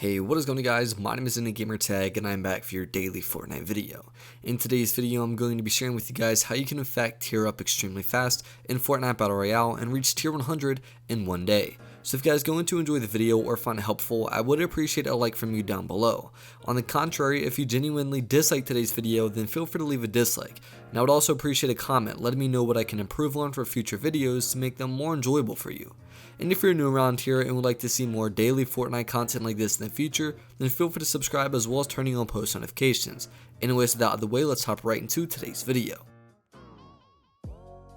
Hey, what is going on guys? My name is EndingGamertag and I'm back for your daily Fortnite video. In today's video, I'm going to be sharing with you guys how you can in fact tier up extremely fast in Fortnite Battle Royale and reach tier 100 in one day. So if you guys going to enjoy the video or find it helpful, I would appreciate a like from you down below. On the contrary, if you genuinely dislike today's video, then feel free to leave a dislike. And I would also appreciate a comment letting me know what I can improve on for future videos to make them more enjoyable for you. And if you're new around here and would like to see more daily Fortnite content like this in the future, then feel free to subscribe as well as turning on post notifications. Anyways, without out of the way, let's hop right into today's video.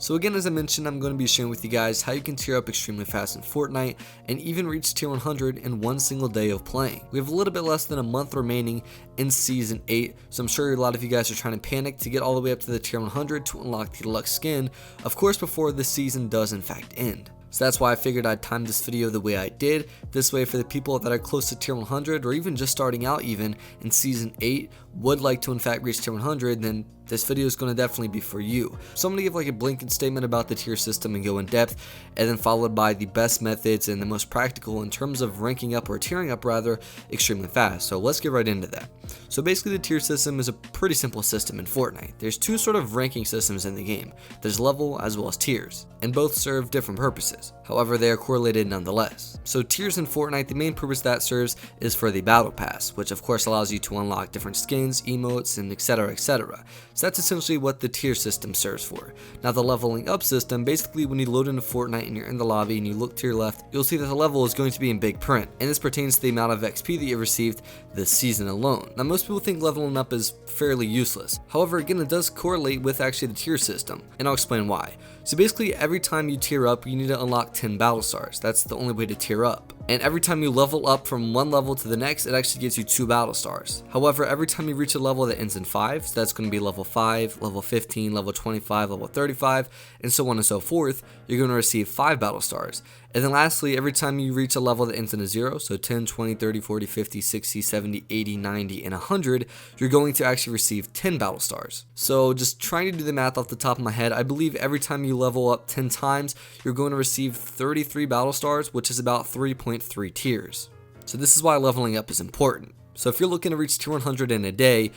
So again, as I mentioned, I'm going to be sharing with you guys how you can tier up extremely fast in Fortnite and even reach tier 100 in one single day of playing. We have a little bit less than a month remaining in season 8, so I'm sure a lot of you guys are trying to panic to get all the way up to the tier 100 to unlock the deluxe skin, of course before the season does in fact end. So that's why I figured I'd time this video the way I did. This way, for the people that are close to tier 100 or even just starting out even in season 8 would like to in fact reach tier 100, then this video is going to definitely be for you. So I'm going to give like a blanket statement about the tier system and go in depth, and then followed by the best methods and the most practical in terms of ranking up or tiering up rather extremely fast. So let's get right into that. So basically the tier system is a pretty simple system in Fortnite. There's two sort of ranking systems in the game. There's level as well as tiers, and both serve different purposes. However, they are correlated nonetheless. So tiers in Fortnite, the main purpose that serves is for the battle pass, which of course allows you to unlock different skins, emotes, and etc. etc. So that's essentially what the tier system serves for. Now the leveling up system, basically when you load into Fortnite and you're in the lobby and you look to your left, you'll see that the level is going to be in big print, and this pertains to the amount of XP that you received this season alone. Now most people think leveling up is fairly useless. However, again, it does correlate with actually the tier system, and I'll explain why. So basically every time you tier up, you need to unlock 10 battle stars. That's the only way to tier up. And every time you level up from one level to the next, it actually gives you 2 battle stars. However, every time you reach a level that ends in 5, so that's going to be level 5, level 15, level 25, level 35, and so on and so forth, you're going to receive 5 battle stars. And then lastly, every time you reach a level that ends in a 0, so 10, 20, 30, 40, 50, 60, 70, 80, 90, and 100, you're going to actually receive 10 battle stars. So just trying to do the math off the top of my head, I believe every time you level up 10 times, you're going to receive 33 battle stars, which is about 3.3 tiers. So this is why leveling up is important. So if you're looking to reach tier 100 in a day,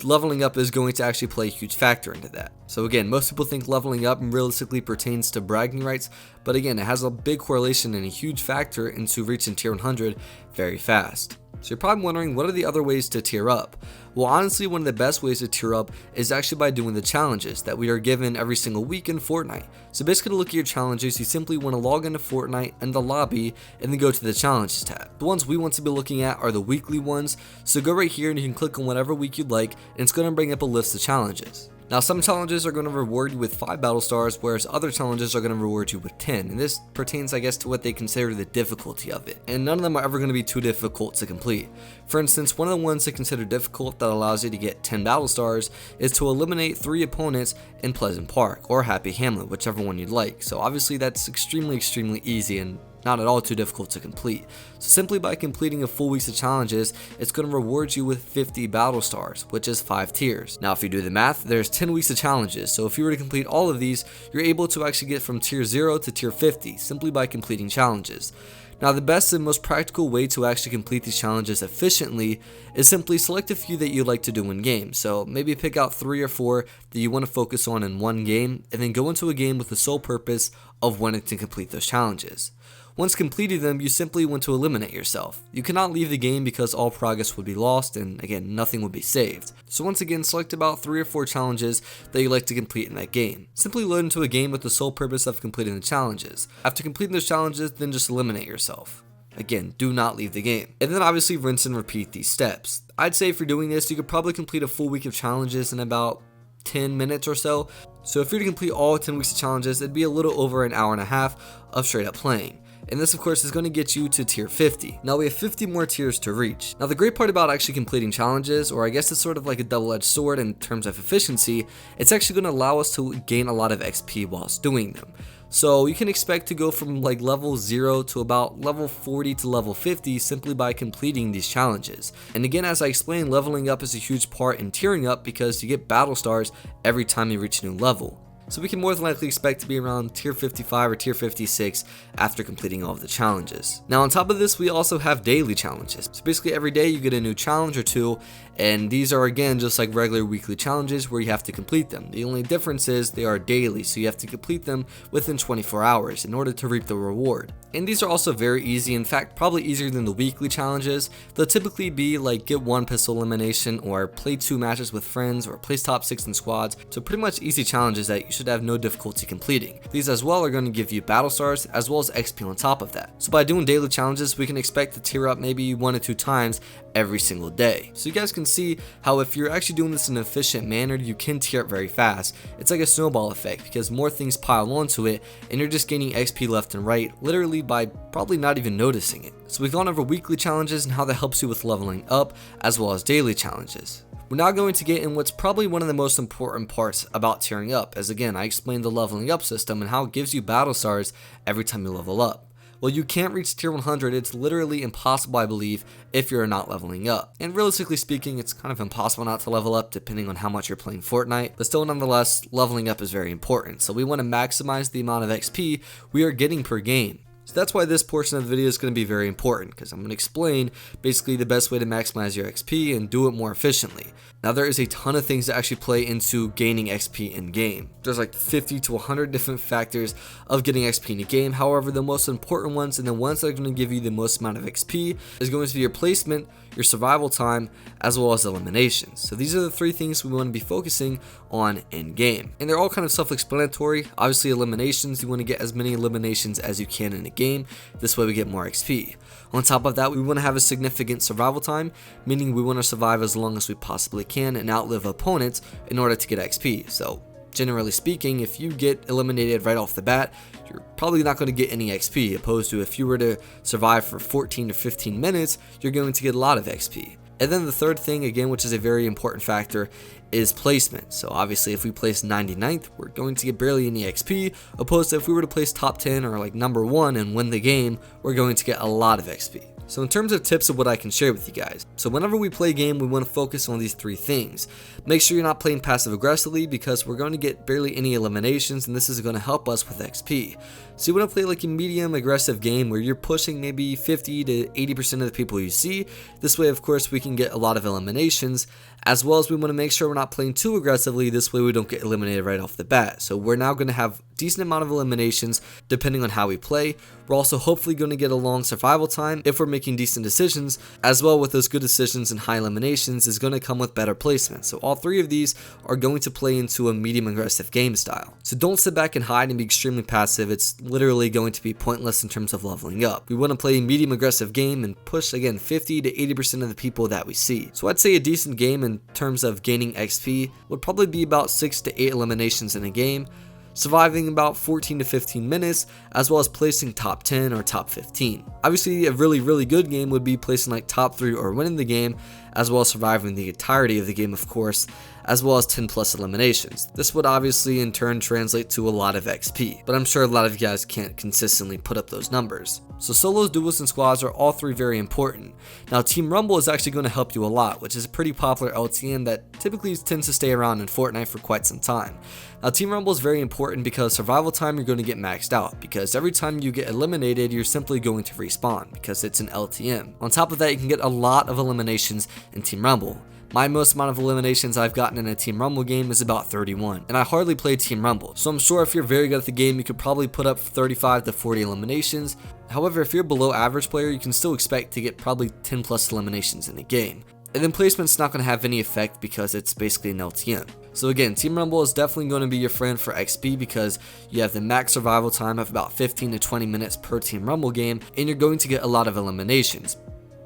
leveling up is going to actually play a huge factor into that. So again, most people think leveling up realistically pertains to bragging rights, but again, it has a big correlation and a huge factor into reaching tier 100 very fast. So you're probably wondering, what are the other ways to tier up? Well, honestly, one of the best ways to tier up is actually by doing the challenges that we are given every single week in Fortnite. So basically, to look at your challenges, you simply want to log into Fortnite and the lobby and then go to the challenges tab. The ones we want to be looking at are the weekly ones. So go right here and you can click on whatever week you'd like, and it's going to bring up a list of challenges. Now some challenges are going to reward you with 5 battle stars, whereas other challenges are going to reward you with 10, and this pertains I guess to what they consider the difficulty of it, and none of them are ever going to be too difficult to complete. For instance, one of the ones they consider difficult that allows you to get 10 battle stars is to eliminate 3 opponents in Pleasant Park or Happy Hamlet, whichever one you'd like. So obviously that's extremely easy and not at all too difficult to complete. So simply by completing a full week of challenges, it's going to reward you with 50 battle stars, which is 5 tiers. Now if you do the math, there's 10 weeks of challenges, so if you were to complete all of these, you're able to actually get from tier 0 to tier 50 simply by completing challenges. Now the best and most practical way to actually complete these challenges efficiently is simply select a few that you'd like to do in game. So maybe pick out 3 or 4 that you want to focus on in one game, and then go into a game with the sole purpose of wanting to complete those challenges. Once completing them, you simply want to eliminate yourself. You cannot leave the game because all progress would be lost, and again, nothing would be saved. So once again, select about 3 or 4 challenges that you'd like to complete in that game. Simply load into a game with the sole purpose of completing the challenges. After completing those challenges, then just eliminate yourself. Again, do not leave the game. And then obviously rinse and repeat these steps. I'd say for doing this, you could probably complete a full week of challenges in about 10 minutes or so. So if you're to complete all 10 weeks of challenges, it'd be a little over an hour and a half of straight up playing. And this of course is going to get you to tier 50. Now we have 50 more tiers to reach. Now the great part about actually completing challenges, or I guess it's sort of like a double-edged sword in terms of efficiency, it's actually going to allow us to gain a lot of XP whilst doing them. So you can expect to go from like level 0 to about level 40 to level 50 simply by completing these challenges. And again, as I explained, leveling up is a huge part in tiering up because you get battle stars every time you reach a new level. So we can more than likely expect to be around tier 55 or tier 56 after completing all of the challenges. Now on top of this, we also have daily challenges. So basically every day you get a new challenge or two, and these are again just like regular weekly challenges where you have to complete them. The only difference is they are daily, so you have to complete them within 24 hours in order to reap the reward. And these are also very easy, in fact probably easier than the weekly challenges. They'll typically be like get 1 pistol elimination, or play 2 matches with friends, or place top 6 in squads. So pretty much easy challenges that you should have no difficulty completing. These as well are going to give you battle stars as well as XP on top of that. So by doing daily challenges, we can expect to tier up maybe 1 or 2 times every single day. So you guys can see how if you're actually doing this in an efficient manner, you can tier up very fast. It's like a snowball effect because more things pile onto it and you're just gaining XP left and right, literally by probably not even noticing it. So we've gone over weekly challenges and how that helps you with leveling up, as well as daily challenges. We're now going to get in what's probably one of the most important parts about tiering up, as again I explained the leveling up system and how it gives you battle stars every time you level up. Well, you can't reach tier 100, it's literally impossible I believe if you're not leveling up. And realistically speaking, it's kind of impossible not to level up depending on how much you're playing Fortnite, but still nonetheless, leveling up is very important. So we want to maximize the amount of XP we are getting per game. So that's why this portion of the video is going to be very important, because I'm going to explain basically the best way to maximize your XP and do it more efficiently. Now there is a ton of things that actually play into gaining XP in game. There's like 50 to 100 different factors of getting XP in a game. However, the most important ones and the ones that are going to give you the most amount of XP is going to be your placement, your survival time, as well as eliminations. So these are the 3 things we want to be focusing on in game. And they're all kind of self-explanatory. Obviously eliminations, you want to get as many eliminations as you can in a game. This way we get more XP. On top of that, we want to have a significant survival time, meaning we want to survive as long as we possibly can and outlive opponents in order to get XP. So generally speaking, if you get eliminated right off the bat, you're probably not going to get any XP, opposed to if you were to survive for 14 to 15 minutes, you're going to get a lot of XP. And then the third thing, again, which is a very important factor, is placement. So obviously if we place 99th, we're going to get barely any XP, opposed to if we were to place top 10 or like number 1 and win the game, we're going to get a lot of XP. So in terms of tips of what I can share with you guys, so whenever we play a game, we want to focus on these 3 things. Make sure you're not playing passive aggressively, because we're going to get barely any eliminations and this is going to help us with XP. So you want to play like a medium aggressive game where you're pushing maybe 50 to 80% of the people you see. This way of course we can get a lot of eliminations, as well as we want to make sure we're not playing too aggressively. This way we don't get eliminated right off the bat. So we're now going to have decent amount of eliminations depending on how we play. We're also hopefully going to get a long survival time if we're making decent decisions, as well with those good decisions and high eliminations is going to come with better placement. So all 3 of these are going to play into a medium aggressive game style. So don't sit back and hide and be extremely passive. It's literally going to be pointless in terms of leveling up. We want to play a medium aggressive game and push again 50 to 80% of the people that we see. So I'd say a decent game in terms of gaining XP would probably be about 6 to 8 eliminations in a game, surviving about 14 to 15 minutes, as well as placing top 10 or top 15. Obviously a really good game would be placing like top 3 or winning the game, as well as surviving the entirety of the game of course, as well as 10 plus eliminations. This would obviously in turn translate to a lot of XP, but I'm sure a lot of you guys can't consistently put up those numbers. So solos, duos, and squads are all 3 very important. Now Team Rumble is actually going to help you a lot, which is a pretty popular LTM that typically tends to stay around in Fortnite for quite some time. Now Team Rumble is very important because survival time you're going to get maxed out, because every time you get eliminated you're simply going to respawn because it's an LTM. On top of that, you can get a lot of eliminations in Team Rumble. My most amount of eliminations I've gotten in a Team Rumble game is about 31, and I hardly play Team Rumble, so I'm sure if you're very good at the game you could probably put up 35 to 40 eliminations. However, if you're a below average player, you can still expect to get probably 10 plus eliminations in a game. And then placement's not going to have any effect because it's basically an LTM. So again, Team Rumble is definitely going to be your friend for XP because you have the max survival time of about 15 to 20 minutes per Team Rumble game, and you're going to get a lot of eliminations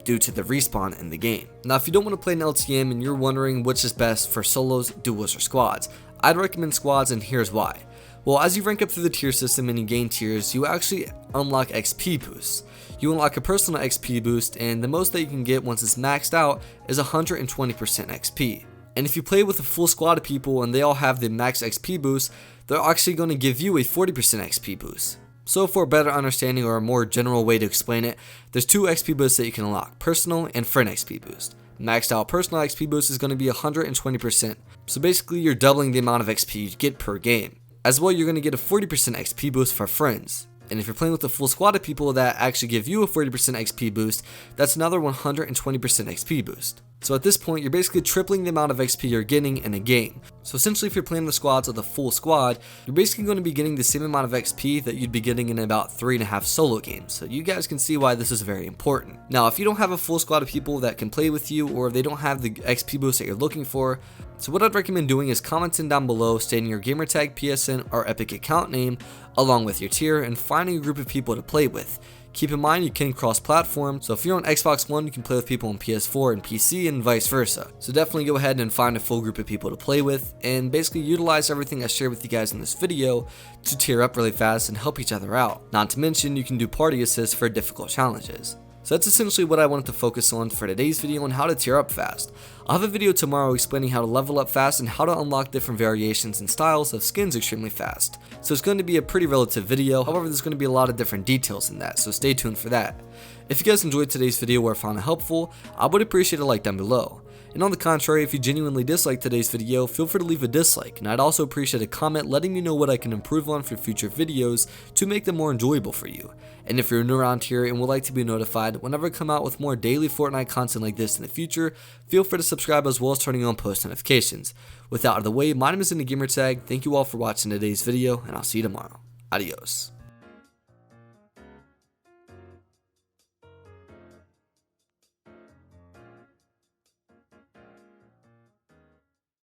due to the respawn in the game. Now if you don't want to play an LTM and you're wondering which is best for solos, duos, or squads, I'd recommend squads, and here's why. Well, as you rank up through the tier system and you gain tiers, you actually unlock XP boosts. You unlock a personal XP boost, and the most that you can get once it's maxed out is 120% XP. And if you play with a full squad of people and they all have the max XP boost, they're actually going to give you a 40% XP boost. So for a better understanding or a more general way to explain it, there's 2 XP boosts that you can unlock, personal and friend XP boost. Maxed out personal XP boost is going to be 120%, so basically you're doubling the amount of XP you get per game. As well, you're going to get a 40% XP boost for friends. And if you're playing with a full squad of people that actually give you a 40% XP boost, that's another 120% XP boost. So at this point, you're basically tripling the amount of XP you're getting in a game. So essentially, if you're playing the squads with a full squad, you're basically going to be getting the same amount of XP that you'd be getting in about 3.5 solo games. So you guys can see why this is very important. Now, if you don't have a full squad of people that can play with you, or if they don't have the XP boost that you're looking for, so what I'd recommend doing is commenting down below, stating your gamertag, PSN, or Epic account name, along with your tier, and finding a group of people to play with. Keep in mind you can cross-platform, so if you're on Xbox One, you can play with people on PS4 and PC and vice versa. So definitely go ahead and find a full group of people to play with, and basically utilize everything I shared with you guys in this video to tier up really fast and help each other out. Not to mention, you can do party assists for difficult challenges. So that's essentially what I wanted to focus on for today's video on how to tier up fast. I'll have a video tomorrow explaining how to level up fast and how to unlock different variations and styles of skins extremely fast. So it's going to be a pretty relative video, however there's going to be a lot of different details in that, so stay tuned for that. If you guys enjoyed today's video or found it helpful, I would appreciate a like down below. And on the contrary, if you genuinely disliked today's video, feel free to leave a dislike, and I'd also appreciate a comment letting me know what I can improve on for future videos to make them more enjoyable for you. And if you're new around here and would like to be notified whenever I come out with more daily Fortnite content like this in the future, feel free to subscribe as well as turning on post notifications. With that out of the way, my name is EndingGamertag, thank you all for watching today's video, and I'll see you tomorrow. Adios.